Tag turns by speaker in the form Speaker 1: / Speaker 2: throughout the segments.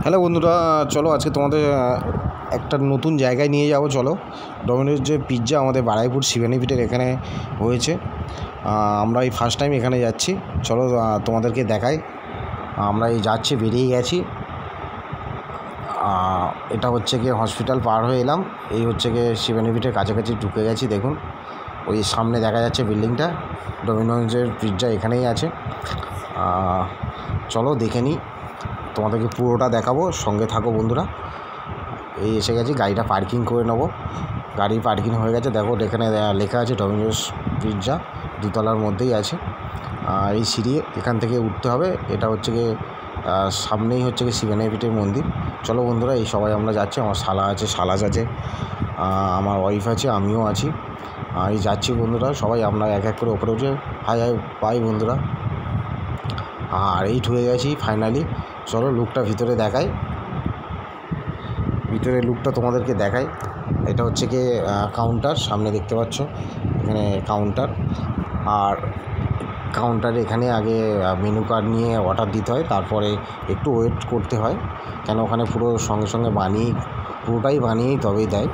Speaker 1: Hello বন্ধুরা, চলো আজকে তোমাদের একটা নতুন জায়গায় নিয়ে যাবো। চলো, ডমিনোজ যে পিৎজা আমাদের বারাইপুর শিবানীপীঠের এখানে হয়েছে। আমরা এই ফার্স্ট টাইম এখানে যাচ্ছি। চলো তোমাদেরকে দেখাই। আমরা এই যাচ্ছি, বেরিয়ে গেছি। এটা হচ্ছে গিয়ে হসপিটাল পার হয়ে এলাম। এই হচ্ছে গিয়ে শিবানীপীঠের কাছাকাছি ঢুকে গেছি। দেখুন ওই সামনে দেখা যাচ্ছে বিল্ডিংটা, ডমিনোজের পিৎজা এখানেই আছে। চলো দেখে নিই, তোমাদেরকে পুরোটা দেখাবো, সঙ্গে থাকো বন্ধুরা। এই এসে গেছি, গাড়িটা পার্কিং করে নেবো। গাড়ি পার্কিং হয়ে গেছে। দেখো এখানে লেখা আছে ডমিনোজ পিৎজা, দুতলার মধ্যেই আছে। এই সিঁড়ি এখান থেকে উঠতে হবে। এটা হচ্ছে গিয়ে সামনেই হচ্ছে গিয়ে শিবানীপীঠের মন্দির। চলো বন্ধুরা, এই সবাই আমরা যাচ্ছি। আমার শালা আছে, শালাস আছে, আমার ওয়াইফ আছে, আমিও আছি। এই যাচ্ছি বন্ধুরা, সবাই আমরা এক এক করে ওপরে উঠে হাই হাই পাই বন্ধুরা। আর এই ঢুকে গেছি ফাইনালি। চলো লুকটা ভিতরে দেখাই, ভিতরের লুকটা তোমাদেরকে দেখাই। এটা হচ্ছে কি কাউন্টার, সামনে দেখতে পাচ্ছ এখানে কাউন্টার। আর কাউন্টারে এখানে আগে মেনু কার্ড নিয়ে অর্ডার দিতে হয়, তারপরে একটু ওয়েট করতে হয়, কেন ওখানে পুরো সঙ্গে সঙ্গে পুরোটাই বানিয়েই তবেই দেয়,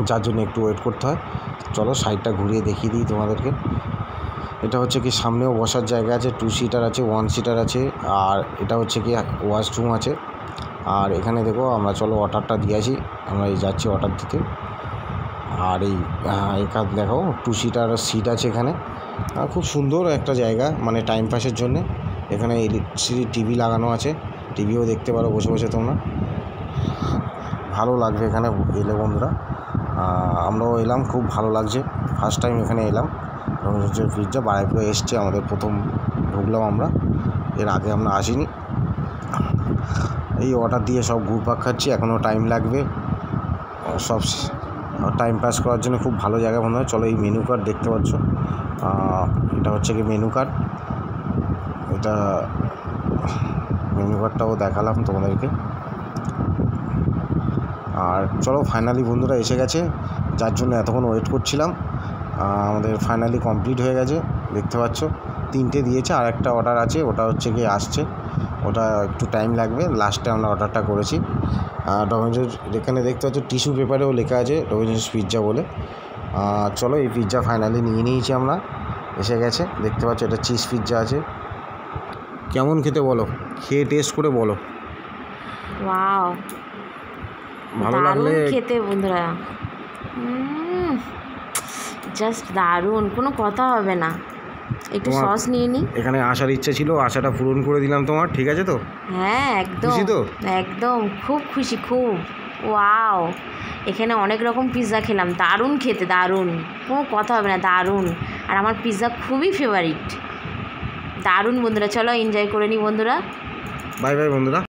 Speaker 1: যার জন্য একটু ওয়েট করতে হয়। চলো সাইডটা ঘুরিয়ে দেখিয়ে দিই তোমাদেরকে। এটা হচ্ছে কি সামনেও বসার জায়গা আছে, 2 সিটার আছে, 1 সিটার আছে। আর এটা হচ্ছে কি ওয়াশরুম আছে। আর এখানে দেখো আমরা, চলো অর্ডারটা দিয়েছি, আমরা এই যাচ্ছি অর্ডার দিতে। আর এই এখানে দেখো 2 সিটার সিট আছে এখানে। খুব সুন্দর একটা জায়গা, মানে টাইম পাসের জন্যে। এখানে এলইডি টিভি লাগানো আছে, টিভিও দেখতে পারো বসে বসে তোমরা, ভালো লাগবে এখানে এলে বন্ধুরা। আমরাও এলাম, খুব ভালো লাগছে, ফার্স্ট টাইম এখানে এলাম। ডমিনোজের পিৎজা বারাইপুরে এসছে, আমাদের প্রথম ঢুকলাম আমরা, এর আগে আমরা আসিনি। এই অর্ডার দিয়ে সব ঘুরপাক খাচ্ছি, এখনও টাইম লাগবে। সব টাইম পাস করার জন্য খুব ভালো জায়গা মনে হয়। চলো এই মেনু কার্ড দেখতে পাচ্ছ, এটা হচ্ছে কি মেনু কার্ড। এটা মেনু কার্ডটাও দেখালাম তোমাদেরকে। আর চলো ফাইনালি বন্ধুরা এসে গেছে, যার জন্য এতক্ষণ ওয়েট করছিলাম। আমাদের ফাইনালি কমপ্লিট হয়ে গেছে, দেখতে পাচ্ছ 3টে দিয়েছে, আর একটা অর্ডার আছে, ওটা হচ্ছে কি আসছে, ওটা একটু টাইম লাগবে। লাস্টে আমরা অর্ডারটা করেছি। ডমিনোজ এখানে দেখতে পাচ্ছ টিস্যু পেপারেও লেখা আছে ডমিনোজ পিৎজা বলে। চলো এই পিৎজা ফাইনালি নিয়ে নিয়েছি আমরা, এসে গেছে, দেখতে পাচ্ছ এটা চিজ পিৎজা আছে। কেমন খেতে বলো, খেয়ে টেস্ট করে বলো।
Speaker 2: ওয়াও,
Speaker 1: ভালো লাগলে
Speaker 2: খেতে বন্ধুরা, জাস্ট দারুণ, কোনো কথা হবে না। একটু সস নিয়ে নিই।
Speaker 1: এখানে আসার ইচ্ছা ছিল, আশাটা পূরণ করে দিলাম তোমার, ঠিক আছে তো?
Speaker 2: হ্যাঁ একদম,
Speaker 1: খুশি তো?
Speaker 2: একদম খুব খুশি, খুব। ওয়াও, এখানে অনেক রকম পিৎজা খেলাম, দারুণ খেতে, দারুণ, কোনো কথা হবে না, দারুণ। আর আমার পিৎজা খুবই ফেভারিট, দারুণ বন্ধুরা। চলো এনজয় করে নিই বন্ধুরা।
Speaker 1: বাই বাই বন্ধুরা।